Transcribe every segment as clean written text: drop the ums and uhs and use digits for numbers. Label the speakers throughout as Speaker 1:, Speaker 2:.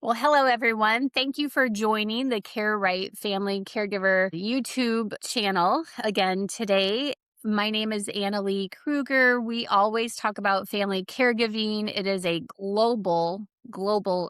Speaker 1: Well, hello, everyone. Thank you for joining the Care Right Family Caregiver YouTube channel again today. My name is Annalee Kruger. We always talk about family caregiving. It is a global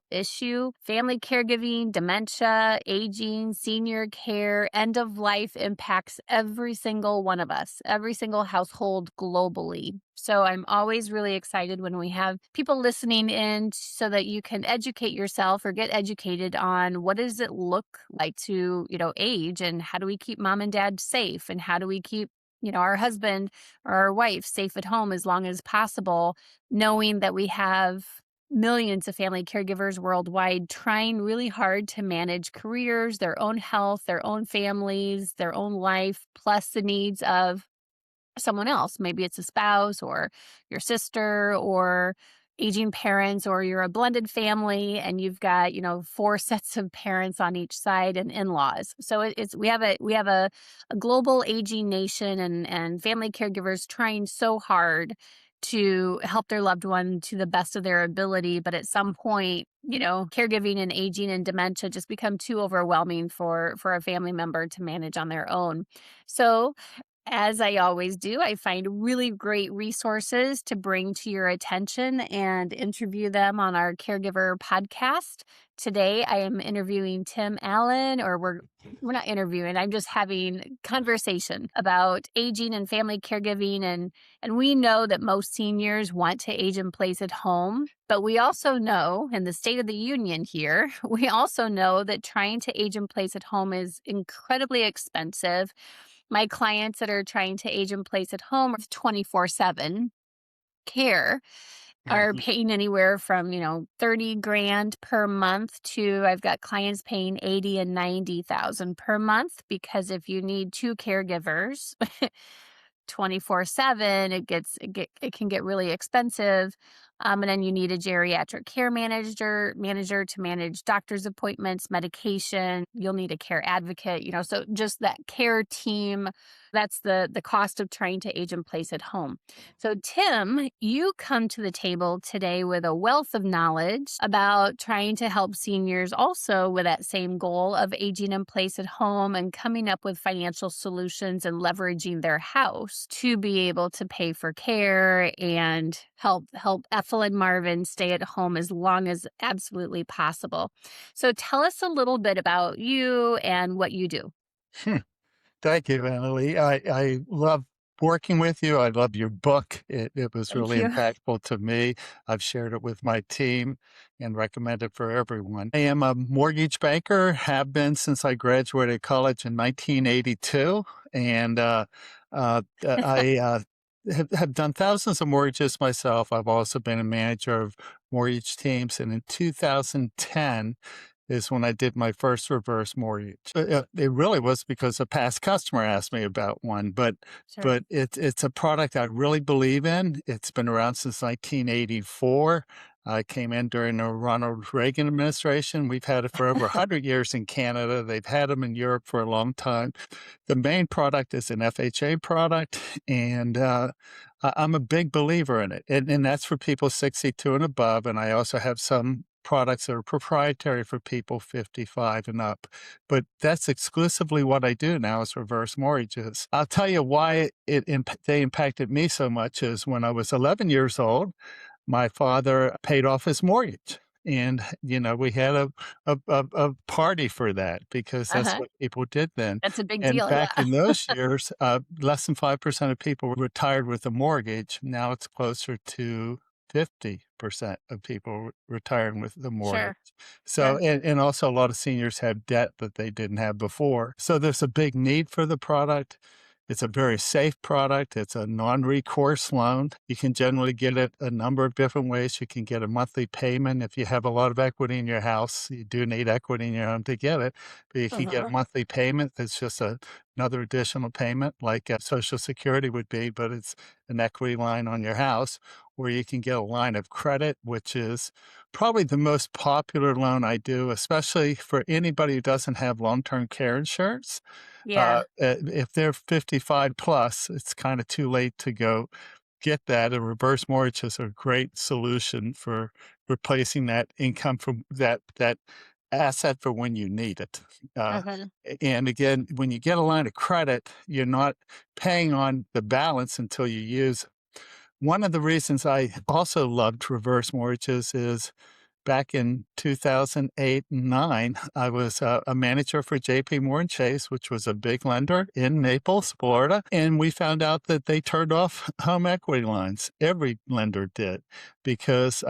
Speaker 1: issue. Family caregiving, dementia, aging, senior care, end of life impacts every single one of us, every single household globally. So I'm always really excited when we have people listening in so that you can educate yourself or get educated on what does it look like to, age, and how do we keep mom and dad safe, and how do we keep our husband or our wife safe at home as long as possible, knowing that we have millions of family caregivers worldwide trying really hard to manage careers, their own health, their own families, their own life, plus the needs of someone else. Maybe it's a spouse or your sister or aging parents, or you're a blended family and you've got, four sets of parents on each side and in-laws. So it's we have a global aging nation, and family caregivers trying so hard to help their loved one to the best of their ability. But at some point, caregiving and aging and dementia just become too overwhelming for a family member to manage on their own. So as I always do, I find really great resources to bring to your attention and interview them on our caregiver podcast. Today, I am interviewing Tim Allen, or we're not interviewing. I'm just having conversation about aging and family caregiving, and we know that most seniors want to age in place at home, but we also know, in the State of the Union here, we also know that trying to age in place at home is incredibly expensive. My clients that are trying to age in place at home with 24/7 care are
Speaker 2: Mhm.
Speaker 1: paying anywhere from, 30 grand per month to I've got clients paying 80 and 90,000 per month, because if you need two caregivers 24/7, it can get really expensive. And then you need a geriatric care manager to manage doctor's appointments, medication. You'll need a care advocate, so just that care team, that's the cost of trying to age in place at home. So Tim, you come to the table today with a wealth of knowledge about trying to help seniors also with that same goal of aging in place at home and coming up with financial solutions and leveraging their house to be able to pay for care and help Ethel and Marvin stay at home as long as absolutely possible. So tell us a little bit about you and what you do.
Speaker 2: Hmm. Thank you, Annalee. I love working with you. I love your book. It was
Speaker 1: Thank
Speaker 2: really
Speaker 1: you.
Speaker 2: impactful to me. I've shared it with my team and recommend it for everyone. I am a mortgage banker, have been since I graduated college in 1982. And I have done thousands of mortgages myself. I've also been a manager of mortgage teams. And in 2010, is when I did my first reverse mortgage. It really was because a past customer asked me about one, but
Speaker 1: Sure.
Speaker 2: but it's a product I really believe in. It's been around since 1984. I came in during the Ronald Reagan administration. We've had it for over 100 years in Canada. They've had them in Europe for a long time. The main product is an FHA product, and I'm a big believer in it. And that's for people 62 and above. And I also have some products that are proprietary for people 55 and up. But that's exclusively what I do now is reverse mortgages. I'll tell you why they impacted me so much is when I was 11 years old, my father paid off his mortgage. And, we had a party for that because that's
Speaker 1: Uh-huh.
Speaker 2: what people did then.
Speaker 1: That's a big
Speaker 2: And
Speaker 1: deal.
Speaker 2: back
Speaker 1: Yeah.
Speaker 2: in those years, less than 5% of people were retired with a mortgage. Now it's closer to 50% of people retiring with the mortgage.
Speaker 1: Sure.
Speaker 2: So,
Speaker 1: Sure.
Speaker 2: and also a lot of seniors have debt that they didn't have before. So there's a big need for the product. It's a very safe product. It's a non-recourse loan. You can generally get it a number of different ways. You can get a monthly payment. If you have a lot of equity in your house, you do need equity in your home to get it, but you can get a
Speaker 1: Uh-huh.
Speaker 2: monthly payment that's just another additional payment like Social Security would be, but it's an equity line on your house, where you can get a line of credit, which is probably the most popular loan I do, especially for anybody who doesn't have long-term care insurance.
Speaker 1: Yeah.
Speaker 2: If they're 55 plus, it's kind of too late to go get that. A reverse mortgage is a great solution for replacing that income from that asset for when you need it. Uh,
Speaker 1: Mhm.
Speaker 2: and again, when you get a line of credit, you're not paying on the balance until you use it. One of the reasons I also loved reverse mortgages is back in 2008 and 9, I was a manager for JP Morgan Chase, which was a big lender in Naples, Florida. And we found out that they turned off home equity lines. Every lender did because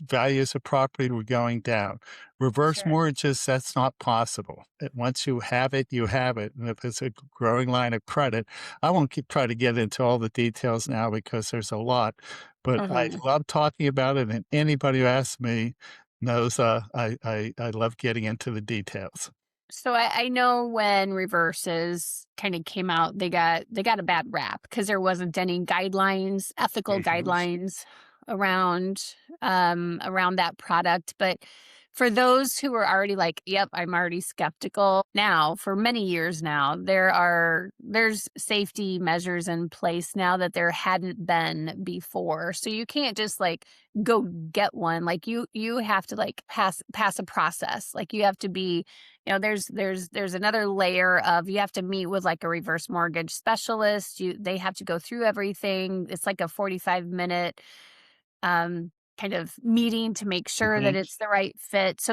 Speaker 2: values of property were going down. Reverse
Speaker 1: Sure.
Speaker 2: mortgages, that's not possible. Once you have it, you have it. And if it's a growing line of credit, I won't try to get into all the details now because there's a lot, but I
Speaker 1: Mhm.
Speaker 2: love talking about it, and anybody who asks me knows, I love getting into the details.
Speaker 1: So I know when reverses kind of came out, they got a bad rap because there wasn't any guidelines, ethical
Speaker 2: Mhm.
Speaker 1: guidelines around that product. But for those who are already like, yep, I'm already skeptical now, for many years now, there's safety measures in place now that there hadn't been before. So you can't just like go get one. Like you have to like pass a process. Like you have to be, there's another layer of, you have to meet with like a reverse mortgage specialist. They have to go through everything. It's like a 45-minute kind of meeting to make sure that
Speaker 2: Mhm.
Speaker 1: it's the right fit. So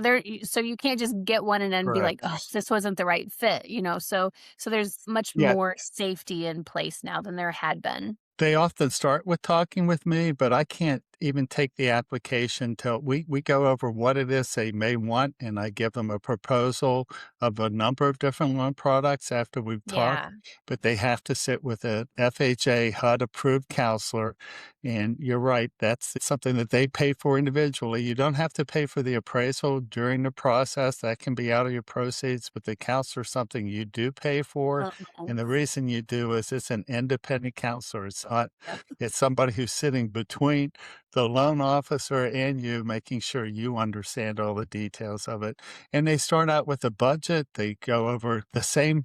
Speaker 1: you can't just get one and then be like, oh,
Speaker 2: Correct.
Speaker 1: this wasn't the right fit. So there's much
Speaker 2: Yeah.
Speaker 1: more safety in place now than there had been.
Speaker 2: They often start with talking with me, but I can't even take the application till we go over what it is they may want, and I give them a proposal of a number of different loan products after we've talked,
Speaker 1: Yeah.
Speaker 2: but they have to sit with a FHA HUD-approved counselor, and you're right, that's something that they pay for individually. You don't have to pay for the appraisal during the process, that can be out of your proceeds, but the counselor is something you do pay for,
Speaker 1: Uh-huh.
Speaker 2: and the reason you do is it's an independent counselor. It's not
Speaker 1: Yep.
Speaker 2: it's somebody who's sitting between the loan officer and you, making sure you understand all the details of it. And they start out with a budget. They go over the same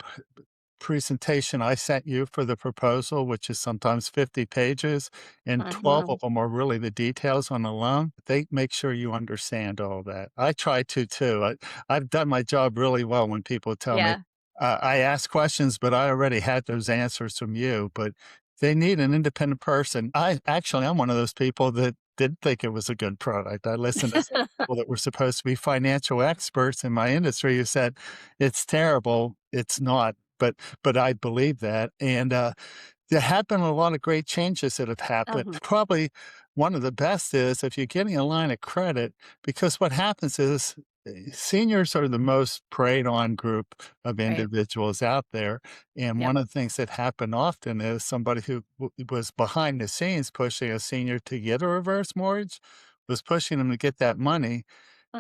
Speaker 2: presentation I sent you for the proposal, which is sometimes 50 pages, and 12
Speaker 1: Uh-huh.
Speaker 2: of them are really the details on the loan. They make sure you understand all that. I try to too. I've done my job really well when people tell me,
Speaker 1: Yeah.
Speaker 2: I ask questions, but I already had those answers from you. But they need an independent person. I'm one of those people that did think it was a good product. I listened to some people that were supposed to be financial experts in my industry who said, it's terrible. It's not. But I believe that, and, there have been a lot of great changes that have happened.
Speaker 1: Uh-huh.
Speaker 2: Probably one of the best is if you're getting a line of credit, because what happens is, seniors are the most preyed on group of
Speaker 1: Right.
Speaker 2: individuals out there, and
Speaker 1: Yep.
Speaker 2: one of the things that happen often is somebody who was behind the scenes pushing a senior to get a reverse mortgage, was pushing them to get that money.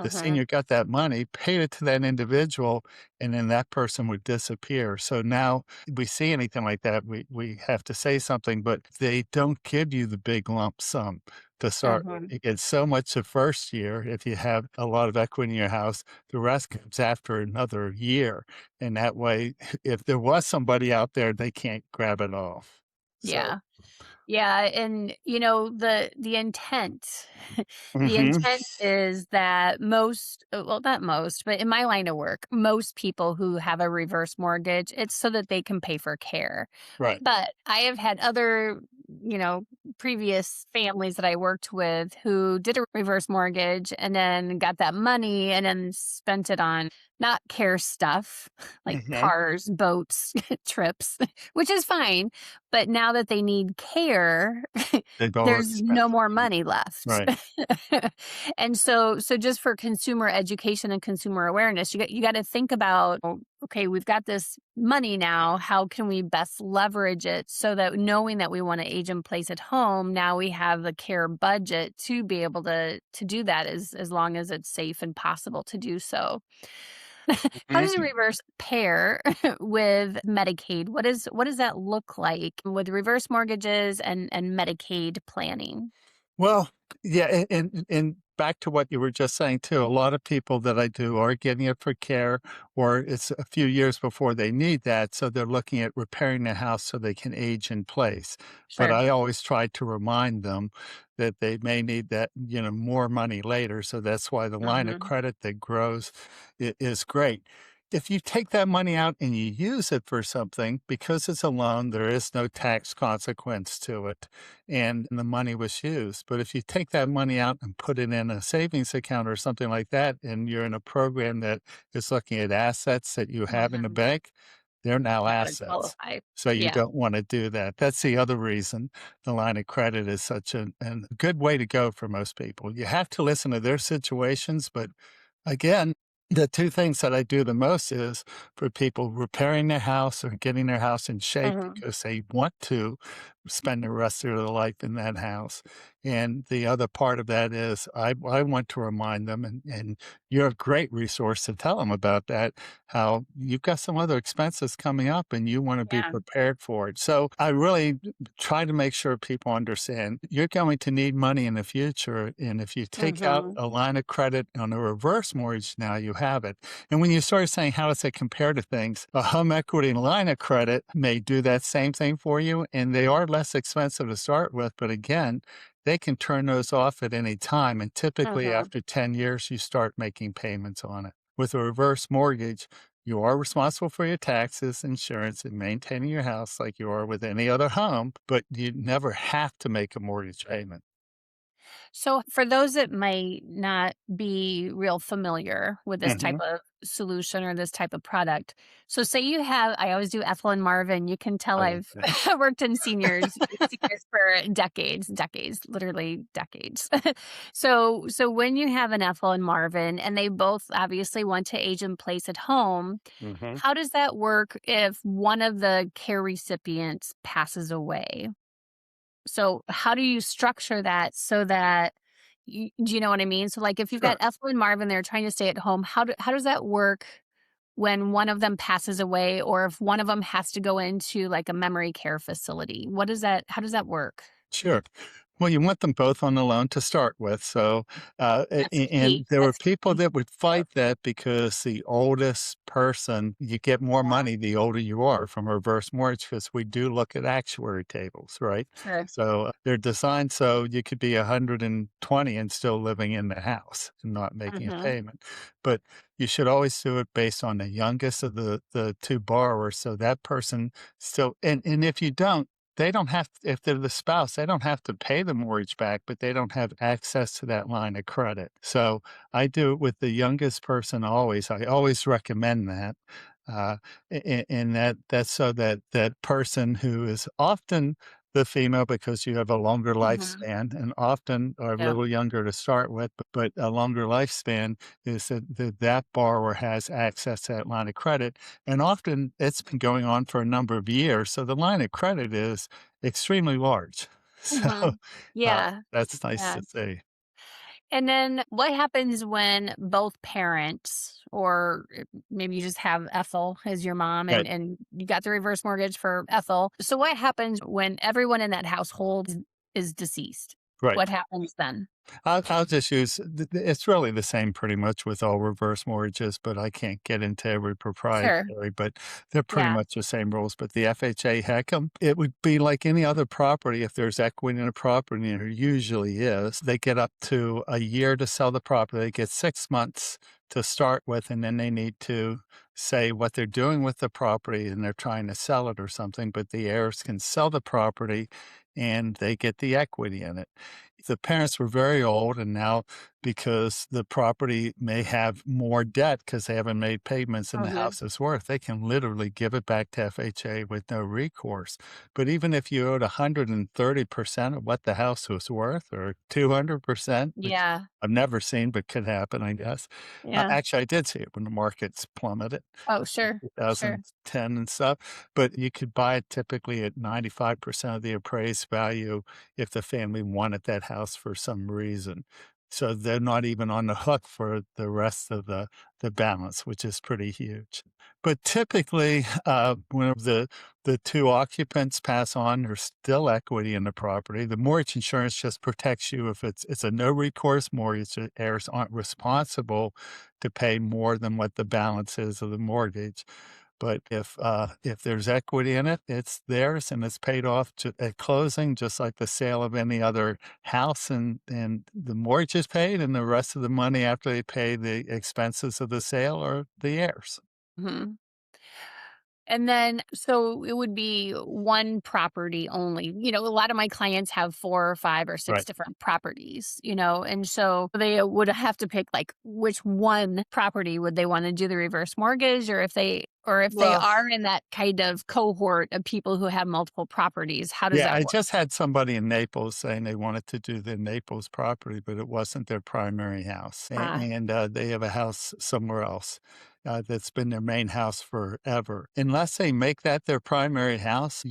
Speaker 2: The
Speaker 1: Uh-huh.
Speaker 2: senior got that money, paid it to that individual, and then that person would disappear. So now we see anything like that, we have to say something, but they don't give you the big lump sum to start with.
Speaker 1: Uh-huh.
Speaker 2: You get so much the first year if you have a lot of equity in your house, the rest comes after another year. And that way, if there was somebody out there, they can't grab it all. So
Speaker 1: Yeah. Yeah, and the intent the
Speaker 2: mhm,
Speaker 1: intent is that well, not most, but in my line of work, most people who have a reverse mortgage, it's so that they can pay for care.
Speaker 2: right.
Speaker 1: But I have had other, you know, previous families that I worked with who did a reverse mortgage and then got that money and then spent it on not care stuff like
Speaker 2: Mhm.
Speaker 1: cars, boats, trips, which is fine. But now that they need care,
Speaker 2: They've already
Speaker 1: there's
Speaker 2: spent
Speaker 1: no
Speaker 2: the
Speaker 1: more
Speaker 2: money.
Speaker 1: money left.
Speaker 2: Right.
Speaker 1: And so just for consumer education and consumer awareness, you got to think about, "Oh, okay, we've got this money now. How can we best leverage it so that knowing that we want to age in place at home, now we have the care budget to be able to do that as long as it's safe and possible to do so." How does a
Speaker 2: Mhm.
Speaker 1: reverse pair with Medicaid? What does that look like with reverse mortgages and Medicaid planning?
Speaker 2: Well, yeah, and back to what you were just saying too, a lot of people that I do are getting it for care, or it's a few years before they need that, so they're looking at repairing the house so they can age in place. But
Speaker 1: Sure.
Speaker 2: I always try to remind them that they may need that, more money later, so that's why the line of
Speaker 1: Mhm.
Speaker 2: credit that grows is great. If you take that money out and you use it for something, because it's a loan, there is no tax consequence to it, and the money was used. But if you take that money out and put it in a savings account or something like that, and you're in a program that is looking at assets that you have in the
Speaker 1: Mhm.
Speaker 2: bank, they're now
Speaker 1: That would
Speaker 2: assets.
Speaker 1: qualify.
Speaker 2: So you
Speaker 1: Yeah.
Speaker 2: don't want to do that. That's the other reason the line of credit is such a good way to go for most people. You have to listen to their situations, but again, the 2 things that I do the most is for people repairing their house or getting their house in shape
Speaker 1: Mhm.
Speaker 2: because they want to spend the rest of their life in that house. And the other part of that is I want to remind them, and you're a great resource to tell them about that, how you've got some other expenses coming up and you want to be
Speaker 1: Yeah.
Speaker 2: prepared for it. So I really try to make sure people understand you're going to need money in the future. And if you take out
Speaker 1: Mhm.
Speaker 2: a line of credit on a reverse mortgage, now you have it. And when you start saying how does it compare to things, a home equity line of credit may do that same thing for you. And they are less expensive to start with. But again, they can turn those off at any time. And typically
Speaker 1: Mhm.
Speaker 2: after 10 years, you start making payments on it. With a reverse mortgage, you are responsible for your taxes, insurance, and maintaining your house like you are with any other home, but you never have to make a mortgage payment.
Speaker 1: So, for those that might not be real familiar with this type
Speaker 2: Mhm.
Speaker 1: of solution or this type of product, so say you have, I always do Ethel and Marvin. You can tell
Speaker 2: I like
Speaker 1: I've
Speaker 2: that.
Speaker 1: worked in seniors for decades, literally decades. So when you have an Ethel and Marvin, and they both obviously want to age in place at home,
Speaker 2: Mhm.
Speaker 1: how does that work if one of the care recipients passes away? So how do you structure that so that do you know what I mean? So, like, if you've got
Speaker 2: Sure.
Speaker 1: Ethel and Marvin, they're trying to stay at home, how does that work when one of them passes away or if one of them has to go into, like, a memory care facility? What is that how does that work?
Speaker 2: Sure. Well, you want them both on the loan to start with. So,
Speaker 1: That's
Speaker 2: and
Speaker 1: key.
Speaker 2: there were
Speaker 1: That's
Speaker 2: people
Speaker 1: key.
Speaker 2: that would
Speaker 1: Yep.
Speaker 2: fight that because the oldest person, you get more
Speaker 1: Yeah,
Speaker 2: money the older you are from a reverse mortgage because we do look at actuary tables, right?
Speaker 1: sure.
Speaker 2: So they're designed so you could be 120 and still living in the house and not making a
Speaker 1: Mhm.
Speaker 2: payment. But you should always do it based on the youngest of the two borrowers. So that person still, and if you don't, they don't have if they're the spouse, they don't have to pay the mortgage back, but they don't have access to that line of credit. So, I do it with the youngest person always. I always recommend that, and that's so that that person who is often the female because you have a longer
Speaker 1: Mhm.
Speaker 2: lifespan and often are a
Speaker 1: Yep.
Speaker 2: little younger to start with, but a longer lifespan is that borrower has access to that line of credit, and often it's been going on for a number of years. So the line of credit is extremely large. So
Speaker 1: Mhm. Yeah.
Speaker 2: that's nice
Speaker 1: Yeah.
Speaker 2: to see.
Speaker 1: And then what happens when both parents, or maybe you just have Ethel as your mom
Speaker 2: Right.
Speaker 1: and you got the reverse mortgage for Ethel. So what happens when everyone in that household is deceased?
Speaker 2: Right.
Speaker 1: What happens then?
Speaker 2: I'll just use it's really the same pretty much with all reverse mortgages, but I can't get into every
Speaker 1: Sure.
Speaker 2: proprietary, but they're pretty
Speaker 1: Yeah.
Speaker 2: much the same rules. But the FHA heck 'em, it would be like any other property. If there's equity in a property, and there usually is, they get up to a year to sell the property. They get 6 months to start with, and then they need to say what they're doing with the property and they're trying to sell it or something, but the heirs can sell the property and they get the equity in it. The parents were very old, and now because the property may have more debt because they haven't made payments than the
Speaker 1: Mhm.
Speaker 2: house is worth, they can literally give it back to FHA with no recourse. But even if you owed 130% of what the house was worth or 200%, which
Speaker 1: Yeah.
Speaker 2: I've never seen but could happen, I guess.
Speaker 1: Yeah.
Speaker 2: Actually, I did see it when the markets plummeted.
Speaker 1: Oh, sure. Sure.
Speaker 2: 2010 and stuff, but you could buy it typically at 95% of the appraised value if the family wanted that house for some reason. So they're not even on the hook for the rest of the balance, which is pretty huge. But typically, when the 2 occupants pass on, there's still equity in the property. The mortgage insurance just protects you if it's a no recourse mortgage, the heirs aren't responsible to pay more than what the balance is of the mortgage. But if there's equity in it, it's theirs and it's paid off at closing, just like the sale of any other house, and the mortgage is paid, and the rest of the money after they pay the expenses of the sale are the heirs.
Speaker 1: Mhm. And then, so it would be one property only. A lot of my clients have 4 or 5 or 6
Speaker 2: Right.
Speaker 1: different properties, and so they would have to pick, like, which one property would they wanna do the reverse mortgage, or if they
Speaker 2: Well,
Speaker 1: are in that kind of cohort of people who have multiple properties, how does
Speaker 2: yeah,
Speaker 1: that
Speaker 2: I
Speaker 1: work?
Speaker 2: just had somebody in Naples saying they wanted to do the Naples property, but it wasn't their primary house,
Speaker 1: Ah,
Speaker 2: they have a house somewhere else, that's been their main house forever. Unless they make that their primary house,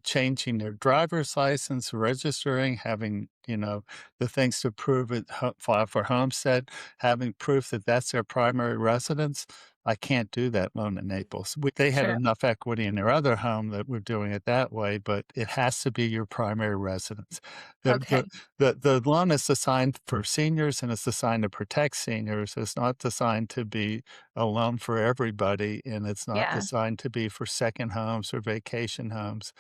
Speaker 2: changing their driver's license, registering, having, the things to prove it, file for homestead, having proof that that's their primary residence, I can't do that loan in Naples. They had
Speaker 1: sure.
Speaker 2: enough equity in their other home that we're doing it that way, but it has to be your primary residence. The
Speaker 1: Okay.
Speaker 2: the the loan is designed for seniors, and it's designed to protect seniors. It's not designed to be a loan for everybody, and it's not
Speaker 1: Yeah.
Speaker 2: designed to be for second homes or vacation homes.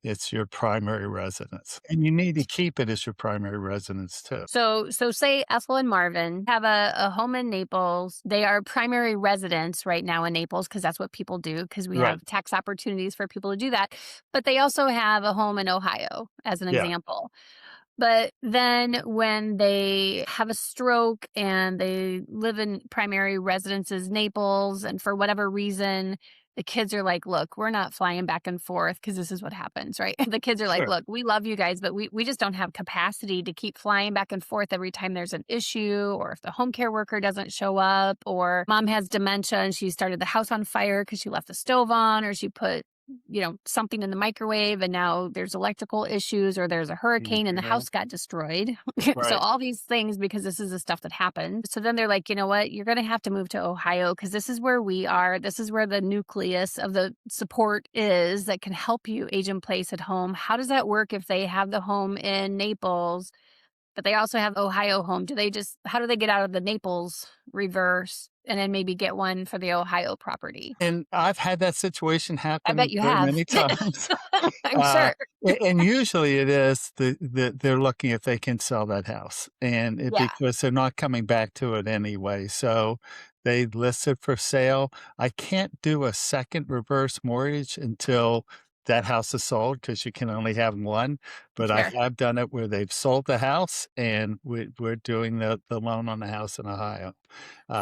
Speaker 2: It's your primary residence, and you need to keep it as your primary residence too.
Speaker 1: So say Ethel and Marvin have a home in Naples. They are primary residents right now in Naples because that's what people do because we
Speaker 2: Right.
Speaker 1: have tax opportunities for people to do that. But they also have a home in Ohio, as an
Speaker 2: Yeah.
Speaker 1: example. But then when they have a stroke and they live in primary residences, Naples, and for whatever reason, the kids are like, "Look, we're not flying back and forth because this is what happens," right? The kids are like,
Speaker 2: Sure.
Speaker 1: "Look, we love you guys, but we just don't have capacity to keep flying back and forth every time there's an issue, or if the home care worker doesn't show up, or mom has dementia and she started the house on fire because she left the stove on, or she put something in the microwave and now there's electrical issues, or there's a hurricane and the
Speaker 2: Yeah.
Speaker 1: house got destroyed." So
Speaker 2: Right.
Speaker 1: all these things, because this is the stuff that happened. So then they're like, "You know what? You're going to have to move to Ohio because this is where we are. This is where the nucleus of the support is that can help you age in place at home." How does that work if they have the home in Naples, but they also have Ohio home? How do they get out of the Naples reverse and then maybe get one for the Ohio property?
Speaker 2: And I've had that situation
Speaker 1: I bet
Speaker 2: happen
Speaker 1: you
Speaker 2: very
Speaker 1: have.
Speaker 2: many times.
Speaker 1: I'm
Speaker 2: Uh,
Speaker 1: sure.
Speaker 2: and usually it is they're looking if they can sell that house, and
Speaker 1: Yeah,
Speaker 2: because they're not coming back to it anyway, so they list it for sale. I can't do a second reverse mortgage until that house is sold because you can only have one, but I
Speaker 1: sure.
Speaker 2: have done it where they've sold the house, and we're doing the loan on the house in Ohio.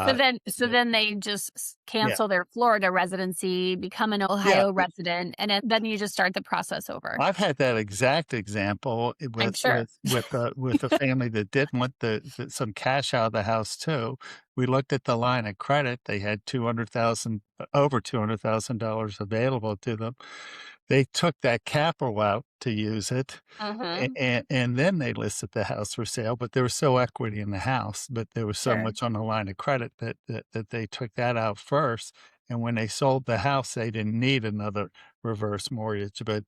Speaker 1: So
Speaker 2: Uh,
Speaker 1: then so
Speaker 2: yeah,
Speaker 1: then they just
Speaker 2: yeah.
Speaker 1: cancel their Florida residency, become an
Speaker 2: Yeah,
Speaker 1: Ohio resident, and then you just start the process over.
Speaker 2: I've had that exact example
Speaker 1: I'm
Speaker 2: with
Speaker 1: sure.
Speaker 2: with a family that did want some cash out of the house too. We looked at the line of credit, they had 200,000 over $200,000 available to them. They took that capital out to use it,
Speaker 1: Mhm.
Speaker 2: and then they listed the house for sale, but there was still equity in the house, but there was so
Speaker 1: Sure.
Speaker 2: much on the line of credit that they took that out first, and when they sold the house, they didn't need another reverse mortgage. But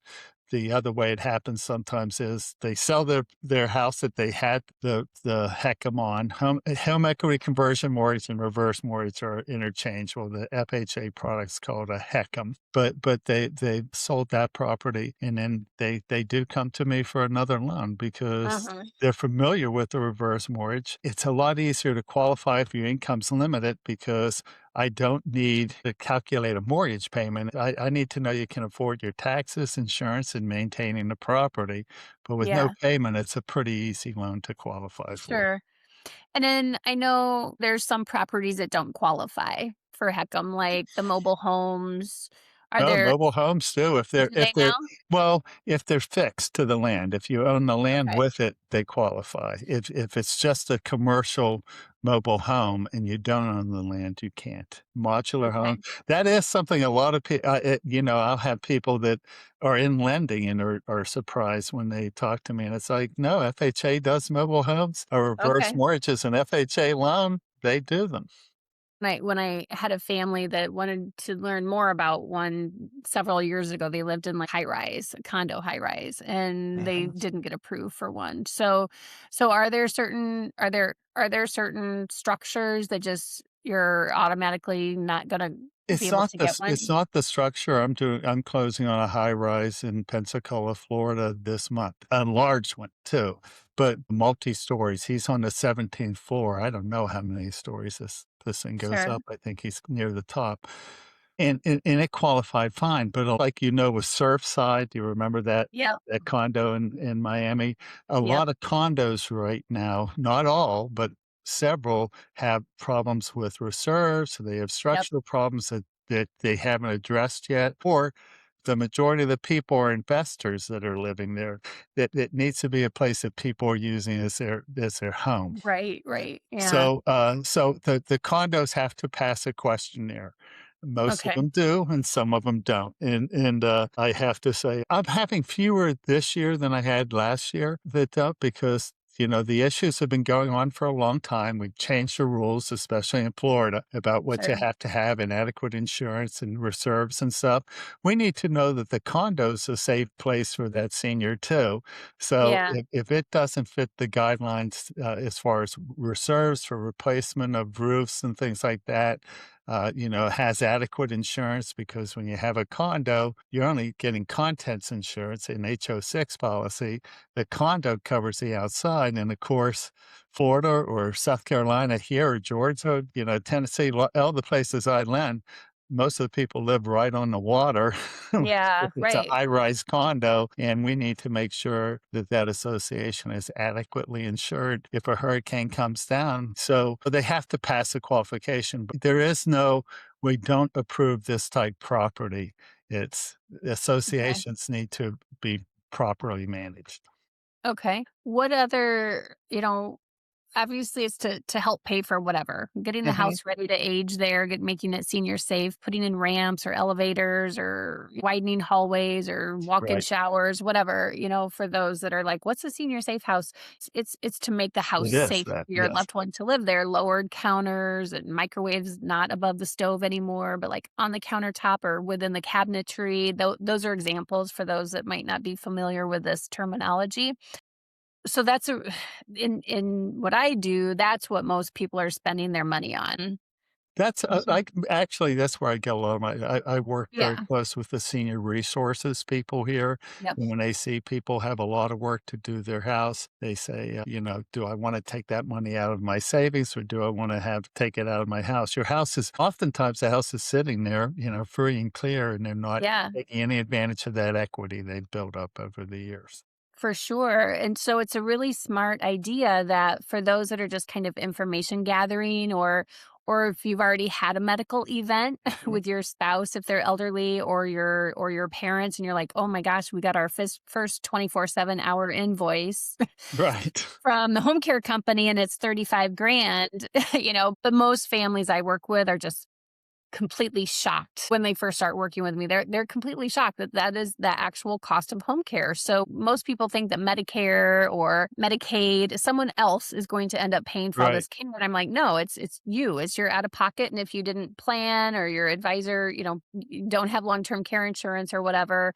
Speaker 2: the other way it happens sometimes is they sell their house that they had the HECM on. Home equity conversion mortgage and reverse mortgage are interchangeable. The FHA product's called a HECM, but they sold that property, and then they do come to me for another loan because
Speaker 1: Mhm.
Speaker 2: they're familiar with the reverse mortgage. It's a lot easier to qualify if your income's limited because I don't need to calculate a mortgage payment. I need to know you can afford your taxes, insurance, and maintaining the property. But with no
Speaker 1: Yeah,
Speaker 2: payment, it's a pretty easy loan to qualify for.
Speaker 1: sure. And then I know there's some properties that don't qualify for HECM, like the mobile homes. Are
Speaker 2: Oh,
Speaker 1: there
Speaker 2: mobile homes too.
Speaker 1: Do they now?
Speaker 2: If they're fixed to the land, if you own the land
Speaker 1: Okay.
Speaker 2: with it, they qualify. If it's just a commercial mobile home and you don't own the land, you can't. Modular home,
Speaker 1: Okay.
Speaker 2: that is something a lot of people, I'll have people that are in lending and are surprised when they talk to me. And it's like, no, FHA does mobile homes, a reverse
Speaker 1: Okay.
Speaker 2: mortgage is an FHA loan. They do them.
Speaker 1: When I had a family that wanted to learn more about one several years ago, they lived in like high rise, a condo high rise, and they
Speaker 2: Mhm.
Speaker 1: didn't get approved for one. So are there certain structures that just you're automatically not gonna be able to get
Speaker 2: It's
Speaker 1: one?
Speaker 2: not the structure. I'm closing on a high rise in Pensacola, Florida this month, a large one too, but multi-stories. He's on the 17th floor. I don't know how many stories this thing goes
Speaker 1: Sure.
Speaker 2: up. I think he's near the top. And it qualified fine, but, like, with Surfside, do you remember
Speaker 1: Yep.
Speaker 2: that condo in Miami? A
Speaker 1: Yep.
Speaker 2: lot of condos right now, not all, but several have problems with reserves, they have
Speaker 1: Yep.
Speaker 2: structural problems that they haven't addressed yet, or the majority of the people are investors that are living there, that it needs to be a place that people are using as their home.
Speaker 1: Right, right. Yeah.
Speaker 2: So the condos have to pass a questionnaire. Most of
Speaker 1: Okay.
Speaker 2: them do, and some of them don't. And I have to say, I'm having fewer this year than I had last year that don't because, the issues have been going on for a long time. We've changed the rules, especially in Florida, about what you
Speaker 1: Sure.
Speaker 2: have to have in adequate insurance and reserves and stuff. We need to know that the condo's a safe place for that senior too. So
Speaker 1: Yeah.
Speaker 2: if it doesn't fit the guidelines, as far as reserves for replacement of roofs and things like that, has adequate insurance because when you have a condo, you're only getting contents insurance, an HO6 policy. The condo covers the outside. And of course, Florida or South Carolina here or Georgia, Tennessee, all the places I lend, most of the people live right on the water.
Speaker 1: Yeah,
Speaker 2: It's a
Speaker 1: right.
Speaker 2: high-rise condo, and we need to make sure that that association is adequately insured if a hurricane comes down. So they have to pass a qualification, but there is no, "We don't approve this type property." It's
Speaker 1: Okay.
Speaker 2: associations need to be properly managed.
Speaker 1: Okay. What other, obviously, it's to help pay for whatever, getting the
Speaker 2: Mhm.
Speaker 1: house ready to age there, making it senior safe, putting in ramps or elevators or widening hallways or walk-in
Speaker 2: Right.
Speaker 1: showers, whatever, for those that are like, "What's a senior safe house?" It's to make the house
Speaker 2: It is
Speaker 1: safe
Speaker 2: that,
Speaker 1: for your
Speaker 2: yes.
Speaker 1: loved one to live there, lowered counters and microwaves not above the stove anymore, but, like, on the countertop or within the cabinetry. Those are examples for those that might not be familiar with this terminology. So that's a in what I do, that's what most people are spending their money on.
Speaker 2: That's,
Speaker 1: Mhm.
Speaker 2: actually, that's where I get a lot of my I work very
Speaker 1: Yeah.
Speaker 2: close with the senior resources people here,
Speaker 1: Yep.
Speaker 2: and when they see people have a lot of work to do their house, they say, "Do I wanna take that money out of my savings, or do I wanna have take it out of my house?" Your house is oftentimes the house is sitting there, free and clear, and they're not
Speaker 1: Yeah,
Speaker 2: taking any advantage of that equity they've built up over the years.
Speaker 1: for sure. And so it's a really smart idea that for those that are just kind of information gathering, or if you've already had a medical event
Speaker 2: Mhm.
Speaker 1: with your spouse, if they're elderly, or your parents, and you're like, "Oh my gosh, we got our first 24/7 hour invoice."
Speaker 2: Right.
Speaker 1: From the home care company, and it's 35 grand, but most families I work with are just completely shocked when they first start working with me. They're completely shocked that that is the actual cost of home care. So most people think that Medicare or Medicaid, someone else is going to end up paying for all
Speaker 2: Right.
Speaker 1: this care. And I'm like, no, it's you. It's your out of pocket. And if you didn't plan or your advisor, you don't have long term care insurance or whatever,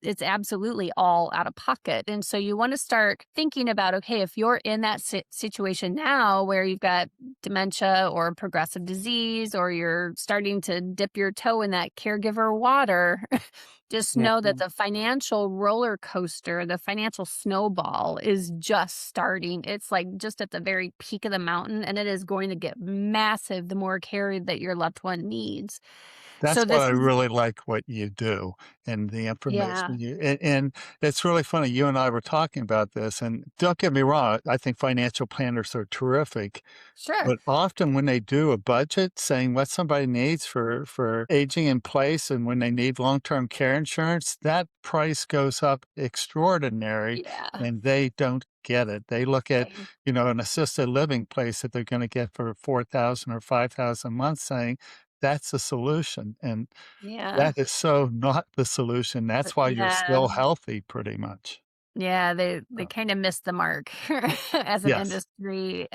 Speaker 1: it's absolutely all out of pocket. And so you want to start thinking about, okay, if you're in that situation now where you've got dementia or progressive disease, or you're starting to dip your toe in that caregiver water, just know that
Speaker 2: Mhm.
Speaker 1: the financial roller coaster, the financial snowball is just starting. It's like just at the very peak of the mountain, and it is going to get massive the more care that your loved one needs.
Speaker 2: That's
Speaker 1: So
Speaker 2: what
Speaker 1: this
Speaker 2: I
Speaker 1: is
Speaker 2: really like what you do and the
Speaker 1: yeah,
Speaker 2: information and it's really funny, you and I were talking about this, and don't get me wrong, I think financial planners are terrific,
Speaker 1: sure.
Speaker 2: but often when they do a budget saying what somebody needs for aging in place and when they need long-term care insurance, that price goes up extraordinary,
Speaker 1: Yeah.
Speaker 2: and they don't get it. They look at,
Speaker 1: Right.
Speaker 2: an assisted living place that they're gonna get for 4,000 or 5,000 a month saying, "That's the solution," and
Speaker 1: Yeah.
Speaker 2: that is so not the solution. That's why you're
Speaker 1: Yeah.
Speaker 2: still healthy pretty much.
Speaker 1: Yeah, they
Speaker 2: Uh,
Speaker 1: kinda missed the mark as an
Speaker 2: yes.
Speaker 1: industry,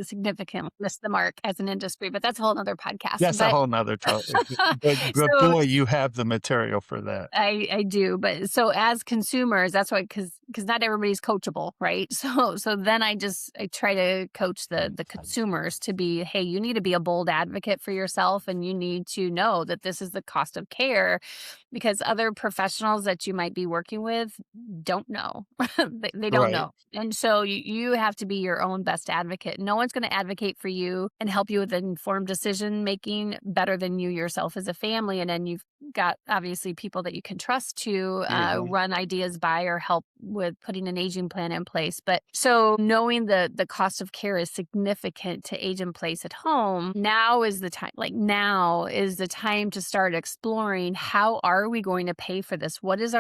Speaker 1: significant missed the mark as an industry, but that's a whole nother podcast,
Speaker 2: That's a
Speaker 1: but
Speaker 2: whole 'nother topic, but
Speaker 1: so
Speaker 2: boy, you have the material for that.
Speaker 1: I do, but so as consumers, that's why because not everybody's coachable, right? So then I try to coach the consumers to be, hey, you need to be a bold advocate for yourself, and you need to know that this is the cost of care, because other professionals that you might be working with don't know. They don't
Speaker 2: Right.
Speaker 1: know, and so you have to be your own best advocate. No one's going to advocate for you and help you with informed decision making better than you yourself as a family, and then you've got obviously people that you can trust to
Speaker 2: Mhm.
Speaker 1: run ideas by or help with putting an aging plan in place. But so knowing the cost of care is significant to age in place at home, now is the time. Like now is the time to start exploring, how are we going to pay for this? What is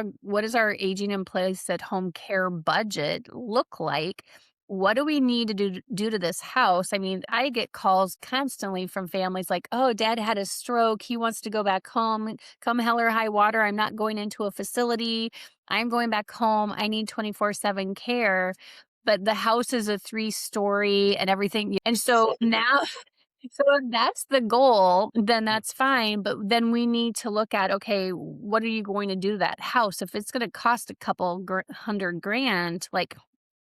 Speaker 1: our aging in place at home care budget look like? What do we need to do to this house? I mean, I get calls constantly from families like, "Oh, dad had a stroke. He wants to go back home. Come hell or high water. I'm not going into a facility. I'm going back home. I need 24/7 care." But the house is a 3-story and everything. And so now so if that's the goal, then that's fine, but then we need to look at, okay, what are you going to do to that house? If it's gonna cost a couple 100 grand, like,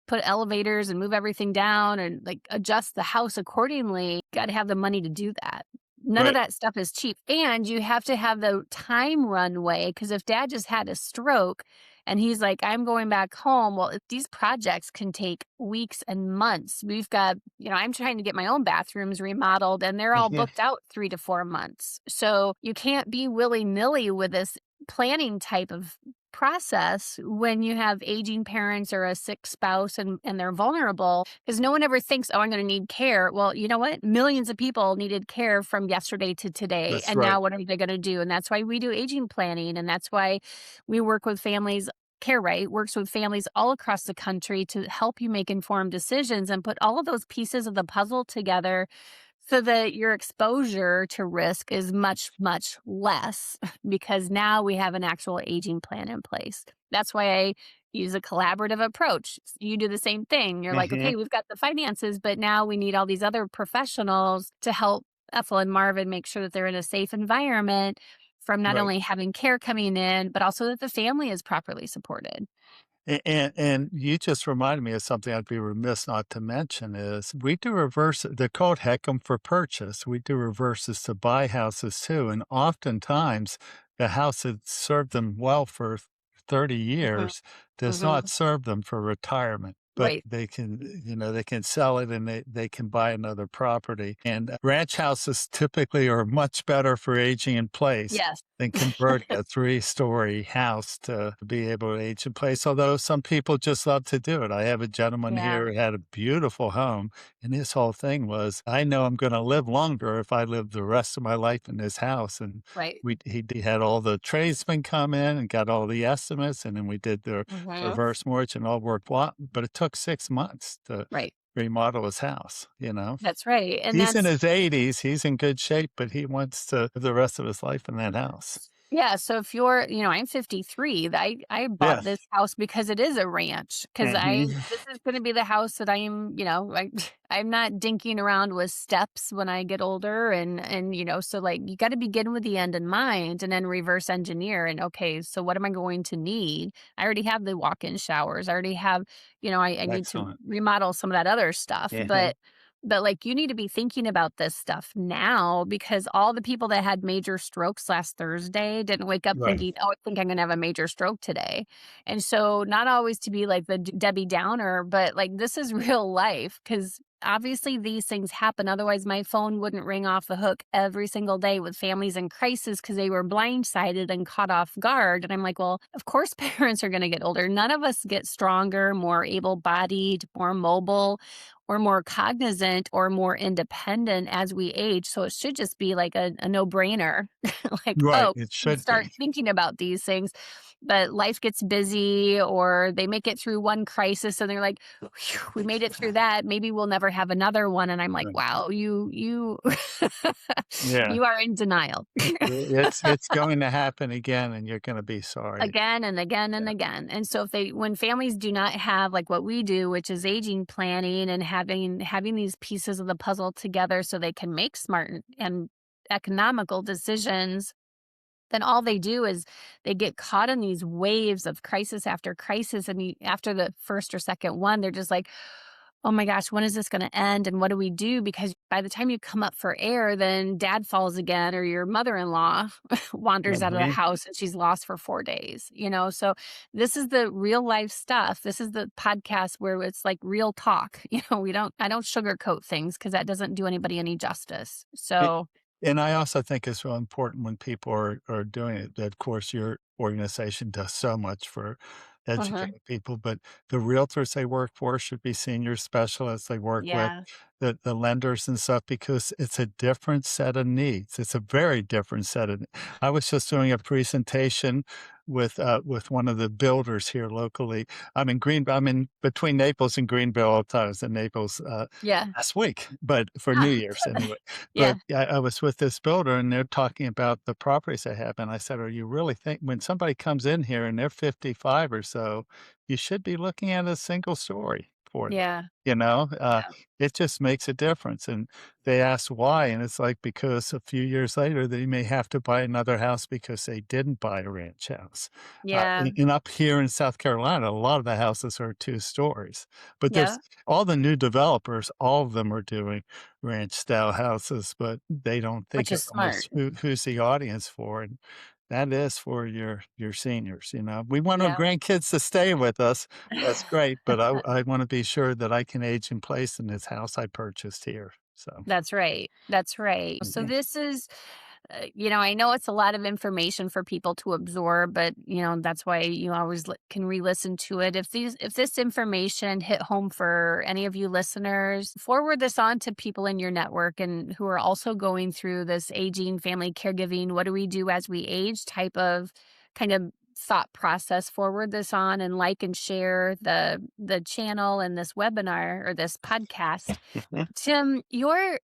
Speaker 1: put elevators and move everything down and, like, adjust the house accordingly, gotta have the money to do that. None of
Speaker 2: Right.
Speaker 1: that stuff is cheap, and you have to have the time runway, because if dad just had a stroke and he's like, "I'm going back home," well, if these projects can take weeks and months. We've got I'm trying to get my own bathrooms remodeled, and they're all
Speaker 2: Mhm.
Speaker 1: booked out 3 to 4 months. So, you can't be willy-nilly with this planning type of process when you have aging parents or a sick spouse and they're vulnerable, because no one ever thinks, "Oh, I'm gonna need care." Well, you know what? Millions of people needed care from yesterday to today,
Speaker 2: That's
Speaker 1: and
Speaker 2: right.
Speaker 1: now what are they gonna do? And that's why we do aging planning, and that's why we work with families. Care Right works with families all across the country to help you make informed decisions and put all of those pieces of the puzzle together so that your exposure to risk is much, much less because now we have an actual aging plan in place. That's why I use a collaborative approach. You do the same thing. You're like,
Speaker 2: Mhm.
Speaker 1: okay, we've got the finances, but now we need all these other professionals to help Ethel and Marvin make sure that they're in a safe environment from not
Speaker 2: Right.
Speaker 1: only having care coming in, but also that the family is properly supported.
Speaker 2: And you just reminded me of something I'd be remiss not to mention is we do reverse they're called HECM for purchase. We do reverses to buy houses too, and oftentimes the house that served them well for 30
Speaker 1: Mhm,
Speaker 2: years does not
Speaker 1: mhm.
Speaker 2: serve them for retirement. But
Speaker 1: Right.
Speaker 2: they can, they can sell it and they can buy another property. And ranch houses typically are much better for aging in place
Speaker 1: Yes.
Speaker 2: than converting a three-story house to be able to age in place, although some people just love to do it. I have a gentleman
Speaker 1: Yeah.
Speaker 2: here who had a beautiful home, and his whole thing was, "I know I'm gonna live longer if I live the rest of my life in this house," and
Speaker 1: Right.
Speaker 2: he had all the tradesmen come in and got all the estimates, and then we did the
Speaker 1: Mhm.
Speaker 2: reverse mortgage and all worked well, but it took 6 months to
Speaker 1: Right.
Speaker 2: remodel his house, you know?
Speaker 1: That's right, and
Speaker 2: He's in
Speaker 1: that's
Speaker 2: his 80s, he's in good shape, but he wants to live the rest of his life in that house.
Speaker 1: yeah, so if you're I'm 53, I bought
Speaker 2: Yes.
Speaker 1: this house because it is a ranch. Because
Speaker 2: Mhm.
Speaker 1: this is gonna be the house that I'm not dinking around with steps when I get older so, like, you gotta begin with the end in mind and then reverse engineer and, "Okay, so what am I going to need?" I already have the walk-in showers, I already have I need to
Speaker 2: Excellent.
Speaker 1: remodel some of that other stuff,
Speaker 2: Mhm.
Speaker 1: but, like, you need to be thinking about this stuff now because all the people that had major strokes last Thursday didn't wake up
Speaker 2: Right.
Speaker 1: thinking, "Oh, I think I'm gonna have a major stroke today." And so, not always to be like the Debbie Downer, but, like, this is real life because obviously these things happen. Otherwise, my phone wouldn't ring off the hook every single day with families in crisis because they were blindsided and caught off guard. And I'm like, well, of course, parents are going to get older. None of us get stronger, more able bodied, more mobile, or more cognizant or more independent as we age. So it should just be like a no brainer. Like,
Speaker 2: Right,
Speaker 1: oh,
Speaker 2: it
Speaker 1: you
Speaker 2: should
Speaker 1: start
Speaker 2: be.
Speaker 1: thinking about these things, but life gets busy or they make it through one crisis and they're like, "Phew, we made it through that. Maybe we'll never have another one." And I'm like,
Speaker 2: Right.
Speaker 1: wow, you
Speaker 2: Yeah.
Speaker 1: you are in denial.
Speaker 2: It's going to happen again, and you're gonna be sorry.
Speaker 1: Again and again and
Speaker 2: Yeah.
Speaker 1: again. And so if they when families do not have like what we do, which is aging planning and having these pieces of the puzzle together so they can make smart and economical decisions, then all they do is they get caught in these waves of crisis after crisis. And after the first or second one, they're just like, oh my gosh, when is this going to end? And what do we do? Because by the time you come up for air, then dad falls again, or your mother in law wanders out of the
Speaker 2: Mhm.
Speaker 1: house and she's lost for 4 days, you know? So this is the real life stuff. This is the podcast where it's like real talk. I don't sugarcoat things because that doesn't do anybody any justice.
Speaker 2: It
Speaker 1: So,
Speaker 2: and I also think it's real important when people are doing it. Of course, your organization does so much for
Speaker 1: uh
Speaker 2: educating people, but the realtors they work for should be senior specialists they work with,
Speaker 1: yeah,
Speaker 2: the lenders and stuff, because it's a different set of needs. It's a very different set of I was just doing a presentation with one of the builders here locally. I'm in between Naples and Greenville all the time. I was in Naples,
Speaker 1: yeah.
Speaker 2: last week, but for New
Speaker 1: Ah,
Speaker 2: Year's anyway.
Speaker 1: yeah,
Speaker 2: But I was with this builder and they're talking about the properties they have, and I said, "Are you really think when somebody comes in here and they're 55 or so, you should be looking at a single story for them."
Speaker 1: yeah,
Speaker 2: You know?
Speaker 1: yeah,
Speaker 2: It just makes a difference, and they asked why, and it's like, because a few years later, they may have to buy another house because they didn't buy a ranch house.
Speaker 1: yeah,
Speaker 2: And up here in South Carolina, a lot of the houses are 2 stories, but
Speaker 1: yeah,
Speaker 2: there's all the new developers, all of them are doing ranch-style houses, but they don't think
Speaker 1: which
Speaker 2: of
Speaker 1: is
Speaker 2: them as
Speaker 1: smart.
Speaker 2: who's the audience for, and that is for your seniors, you know? We want our
Speaker 1: Yeah.
Speaker 2: grandkids to stay with us, that's great, but I wanna be sure that I can age in place in this house I purchased here, so
Speaker 1: That's right. That's right. So
Speaker 2: mhm.
Speaker 1: this is, I know it's a lot of information for people to absorb, but that's why you always can re-listen to it. If this information hit home for any of you listeners, forward this on to people in your network and who are also going through this aging family caregiving. What do we do as we age? Type of kind of thought process. Forward this on and like and share the channel and this webinar or this podcast.
Speaker 2: Mhm.
Speaker 1: Tim, you're